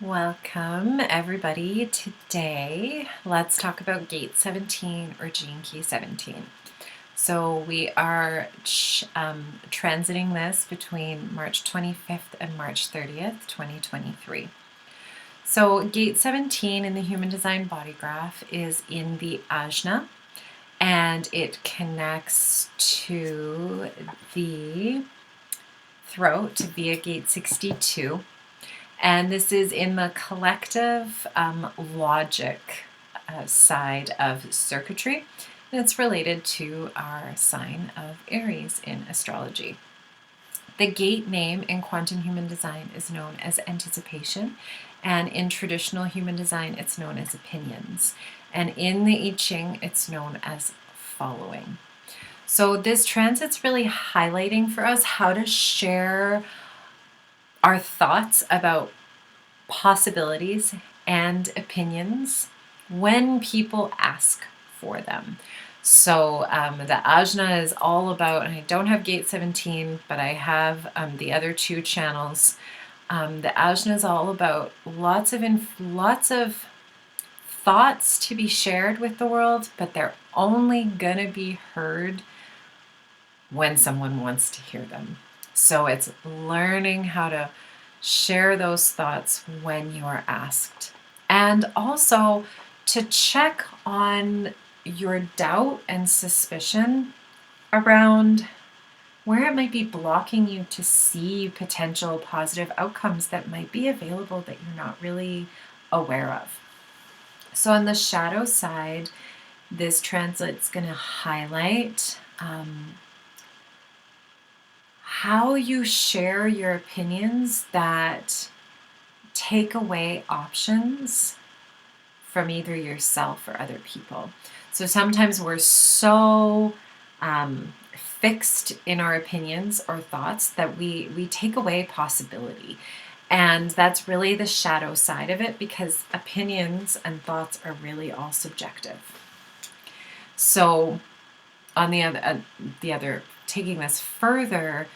Welcome, everybody. Today, let's talk about gate 17 or gene key 17. So we are transiting this between March 25th and March 30th, 2023. So gate 17 in the human design body graph is in the ajna, and it connects to the throat via gate 62. And this is in the collective logic side of circuitry. And it's related to our sign of Aries in astrology. The gate name in quantum human design is known as anticipation, and in traditional human design, it's known as opinions. And in the I Ching, it's known as following. So this transit's really highlighting for us how to share our thoughts about possibilities and opinions when people ask for them. So the ajna is all about, and I don't have gate 17, but I have the other two channels. The ajna is all about lots of thoughts to be shared with the world, but they're only gonna be heard when someone wants to hear them. So it's learning how to share those thoughts when you are asked. And also to check on your doubt and suspicion around where it might be blocking you to see potential positive outcomes that might be available that you're not really aware of. So on the shadow side, this transit's going to highlight how you share your opinions that take away options from either yourself or other people. So sometimes we're so fixed in our opinions or thoughts that we take away possibility. And that's really the shadow side of it, because opinions and thoughts are really all subjective. So on the other, taking this further,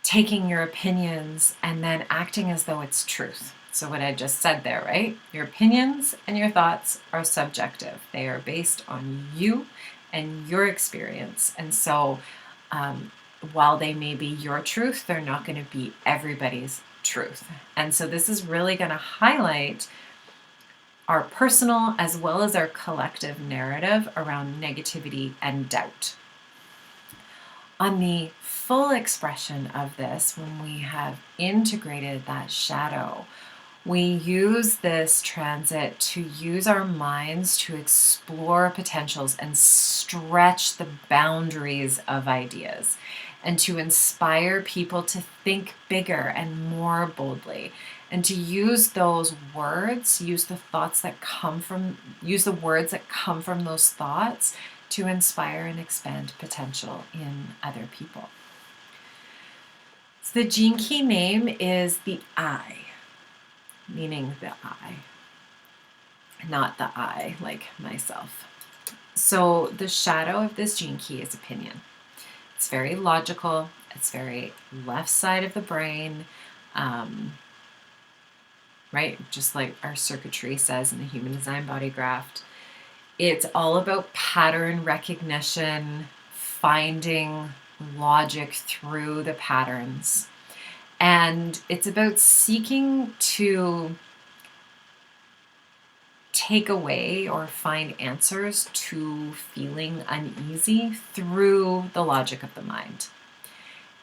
taking your opinions and then acting as though it's truth. So what I just said there, right? Your opinions and your thoughts are subjective. They are based on you and your experience. And so while they may be your truth, they're not going to be everybody's truth. And so this is really going to highlight our personal as well as our collective narrative around negativity and doubt. On the full expression of this, when we have integrated that shadow, we use this transit to use our minds to explore potentials and stretch the boundaries of ideas, and to inspire people to think bigger and more boldly, and to use those words, use the words that come from those thoughts to inspire and expand potential in other people. So the gene key name is the I, meaning the I, not the I like myself. So the shadow of this gene key is opinion. It's very logical. It's very left side of the brain, right? Just like our circuitry says in the human design body graph. It's all about pattern recognition, finding logic through the patterns. And it's about seeking to take away or find answers to feeling uneasy through the logic of the mind.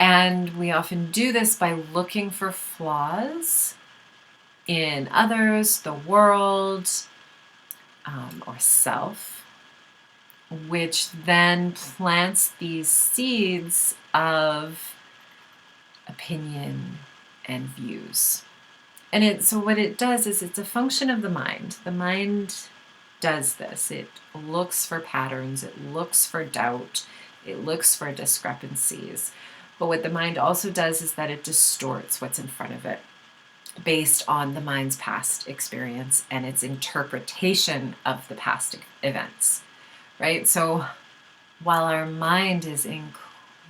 And we often do this by looking for flaws in others, the world, or self, which then plants these seeds of opinion and views. And so what it does is it's a function of the mind. The mind does this. It looks for patterns, it looks for doubt, it looks for discrepancies. But what the mind also does is that it distorts what's in front of it based on the mind's past experience and its interpretation of the past events, right? So while our mind is an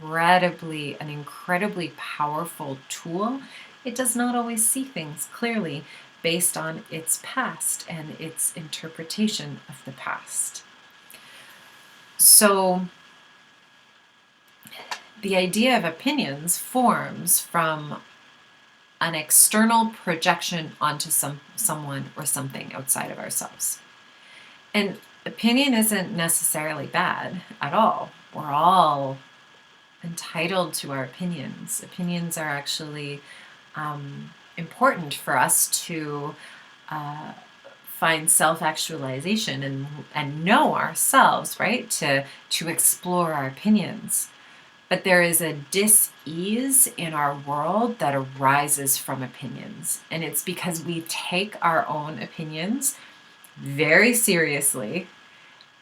incredibly powerful tool, it does not always see things clearly based on its past and its interpretation of the past. So the idea of opinions forms from an external projection onto someone or something outside of ourselves. And opinion isn't necessarily bad at all. We're all entitled to our opinions. Opinions are actually important for us to find self-actualization and know ourselves, right? To explore our opinions. But there is a dis-ease in our world that arises from opinions. And it's because we take our own opinions very seriously,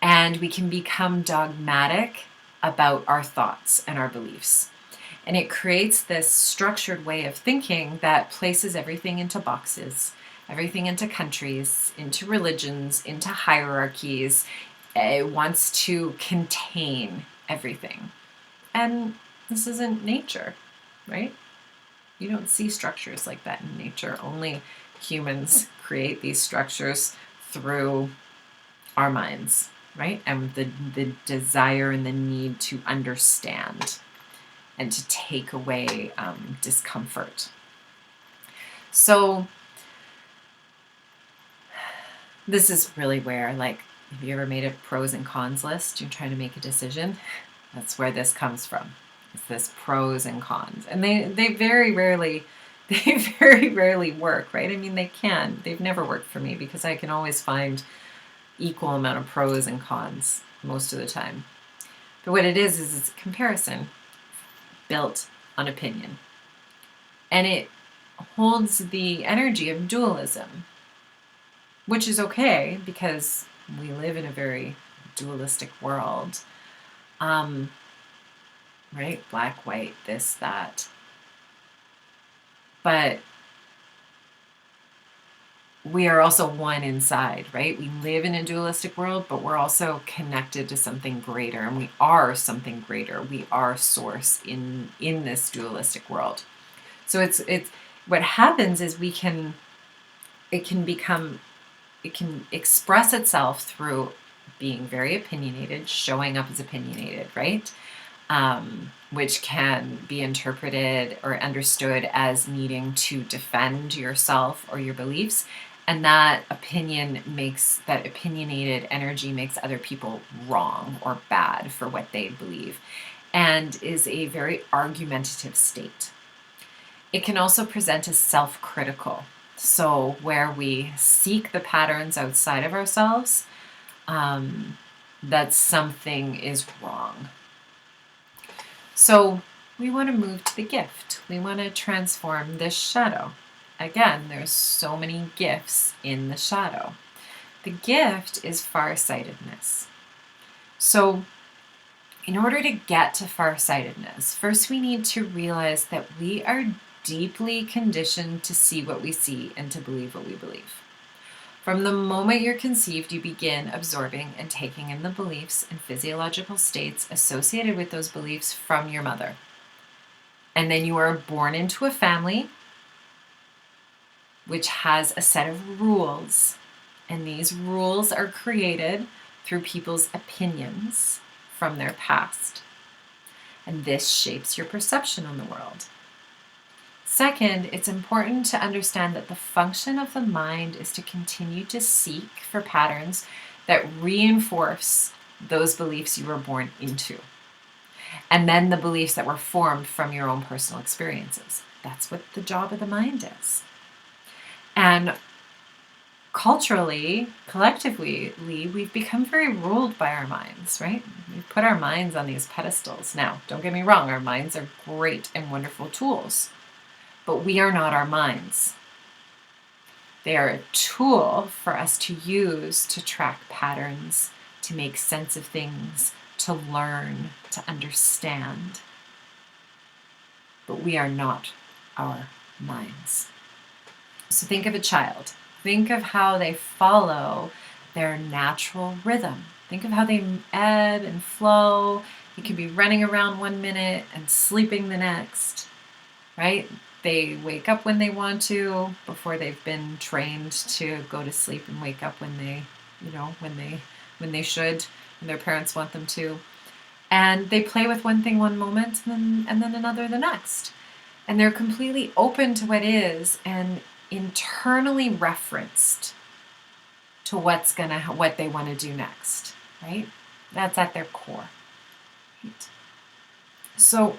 and we can become dogmatic about our thoughts and our beliefs. And it creates this structured way of thinking that places everything into boxes, everything into countries, into religions, into hierarchies. It wants to contain everything. And this isn't nature, right? You don't see structures like that in nature. Only humans create these structures through our minds, right? And the desire and the need to understand and to take away discomfort. So this is really where, like, have you ever made a pros and cons list? You're trying to make a decision. That's where this comes from. It's this pros and cons. And they very rarely work, right? I mean, they can. They've never worked for me because I can always find equal amount of pros and cons most of the time. But what it is it's a comparison built on opinion. And it holds the energy of dualism, which is okay because we live in a very dualistic world. Right? Black, white, this, that. But we are also one inside, right? We live in a dualistic world, but we're also connected to something greater, and we are something greater. We are source in this dualistic world. So it's what happens is it can express itself through being very opinionated, showing up as opinionated, right? Which can be interpreted or understood as needing to defend yourself or your beliefs. And that opinionated energy makes other people wrong or bad for what they believe, and is a very argumentative state. It can also present as self-critical. So where we seek the patterns outside of ourselves, that something is wrong. So we want to move to the gift. We want to transform this shadow. Again, there's so many gifts in the shadow. The gift is far-sightedness. So in order to get to far-sightedness, first we need to realize that we are deeply conditioned to see what we see and to believe what we believe. From the moment you're conceived, you begin absorbing and taking in the beliefs and physiological states associated with those beliefs from your mother. And then you are born into a family which has a set of rules. And these rules are created through people's opinions from their past. And this shapes your perception on the world. Second, it's important to understand that the function of the mind is to continue to seek for patterns that reinforce those beliefs you were born into. And then the beliefs that were formed from your own personal experiences. That's what the job of the mind is. And culturally, collectively, we've become very ruled by our minds, right? We've put our minds on these pedestals. Now, don't get me wrong, our minds are great and wonderful tools. But we are not our minds. They are a tool for us to use to track patterns, to make sense of things, to learn, to understand. But we are not our minds. So think of a child. Think of how they follow their natural rhythm. Think of how they ebb and flow. They could be running around one minute and sleeping the next, right? They wake up when they want to, before they've been trained to go to sleep and wake up when they, when they should, when their parents want them to. And they play with one thing one moment and then another the next. And they're completely open to what is and internally referenced to what they want to do next, right? That's at their core. Right? So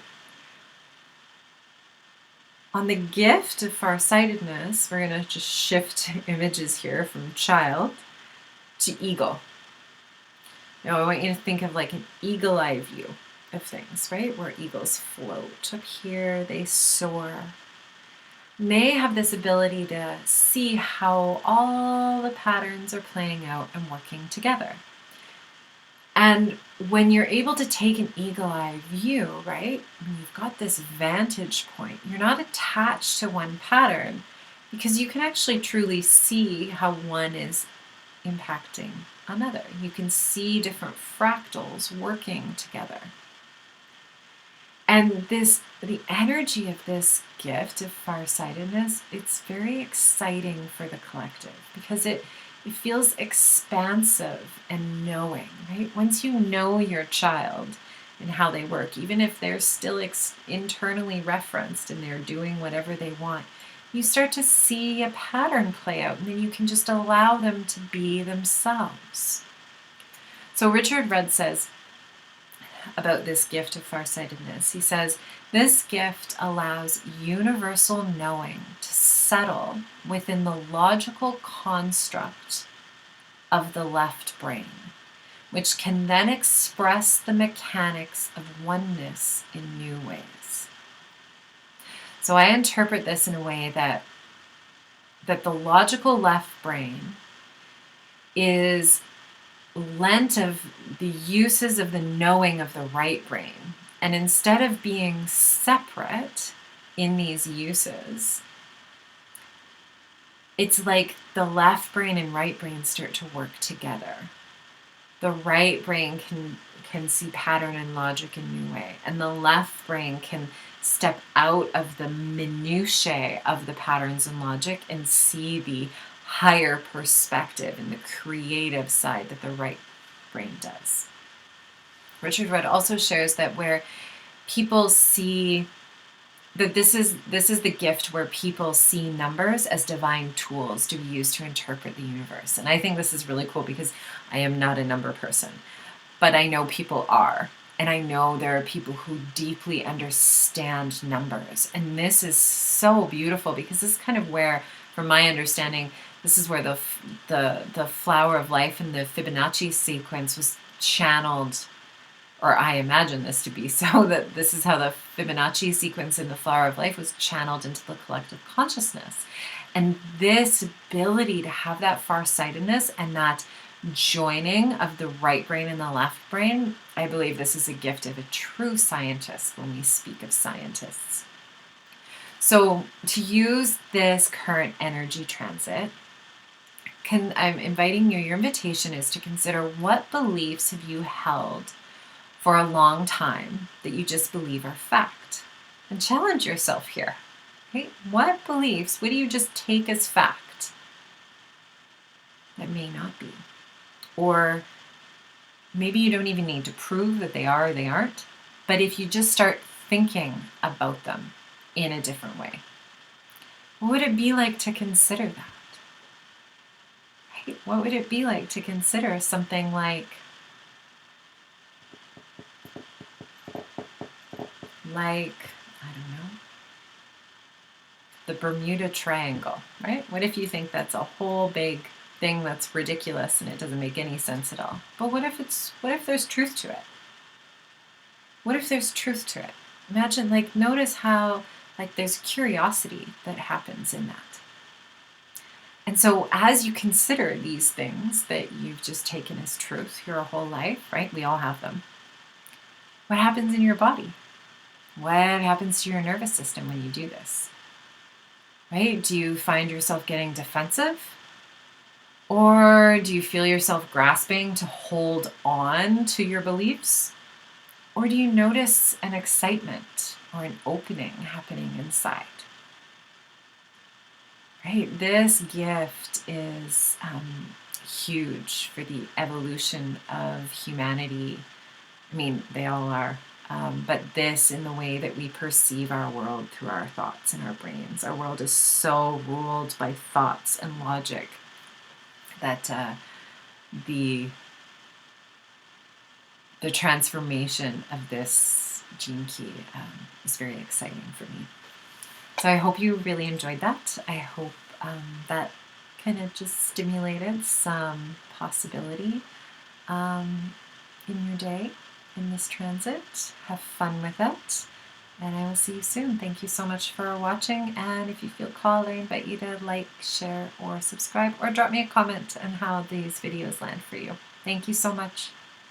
on the gift of farsightedness, we're going to just shift images here from child to eagle. Now I want you to think of like an eagle eye view of things, right? Where eagles float up here, they soar. And they have this ability to see how all the patterns are playing out and working together. And when you're able to take an eagle eye view, right, when you've got this vantage point, you're not attached to one pattern because you can actually truly see how one is impacting another. You can see different fractals working together. And the energy of this gift of farsightedness, it's very exciting for the collective because it feels expansive and knowing, right? Once you know your child and how they work, even if they're still internally referenced and they're doing whatever they want, you start to see a pattern play out, and then you can just allow them to be themselves. So Richard Rudd says about this gift of farsightedness, he says, this gift allows universal knowing to settle within the logical construct of the left brain, which can then express the mechanics of oneness in new ways. So I interpret this in a way that the logical left brain is lent of the uses of the knowing of the right brain. And instead of being separate in these uses, it's like the left brain and right brain start to work together. The right brain can see pattern and logic in a new way, and the left brain can step out of the minutiae of the patterns and logic and see the higher perspective and the creative side that the right brain does. Richard Rudd also shares that where people see that this is the gift where people see numbers as divine tools to be used to interpret the universe. And I think this is really cool because I am not a number person, but I know people are. And I know there are people who deeply understand numbers. And this is so beautiful because this is kind of where, from my understanding, this is where the flower of life and the Fibonacci sequence was channeled, or I imagine this to be so, that this is how the Fibonacci sequence in the flower of life was channeled into the collective consciousness. And this ability to have that farsightedness and that joining of the right brain and the left brain, I believe this is a gift of a true scientist when we speak of scientists. So to use this current energy transit, I'm inviting you, your invitation is to consider what beliefs have you held for a long time that you just believe are fact. And challenge yourself here. Okay? What beliefs, what do you just take as fact that may not be? Or maybe you don't even need to prove that they are or they aren't, but if you just start thinking about them in a different way, what would it be like to consider that? Right? What would it be like to consider something like I don't know, the Bermuda Triangle, right? What if you think that's a whole big thing that's ridiculous and it doesn't make any sense at all? But what if there's truth to it? What if there's truth to it? Imagine, notice how, there's curiosity that happens in that. And so as you consider these things that you've just taken as truth your whole life, right? We all have them. What happens in your body? What happens to your nervous system when you do this? Right? Do you find yourself getting defensive? Or do you feel yourself grasping to hold on to your beliefs? Or do you notice an excitement or an opening happening inside? right? This gift is huge for the evolution of humanity. I mean, they all are. But this, in the way that we perceive our world through our thoughts and our brains. Our world is so ruled by thoughts and logic that the transformation of this gene key is very exciting for me. So I hope you really enjoyed that. I hope that kind of just stimulated some possibility in your day, in this transit. Have fun with it, and I will see you soon. Thank you so much for watching, and if you feel called, I invite you to like, share, or subscribe, or drop me a comment on how these videos land for you. Thank you so much.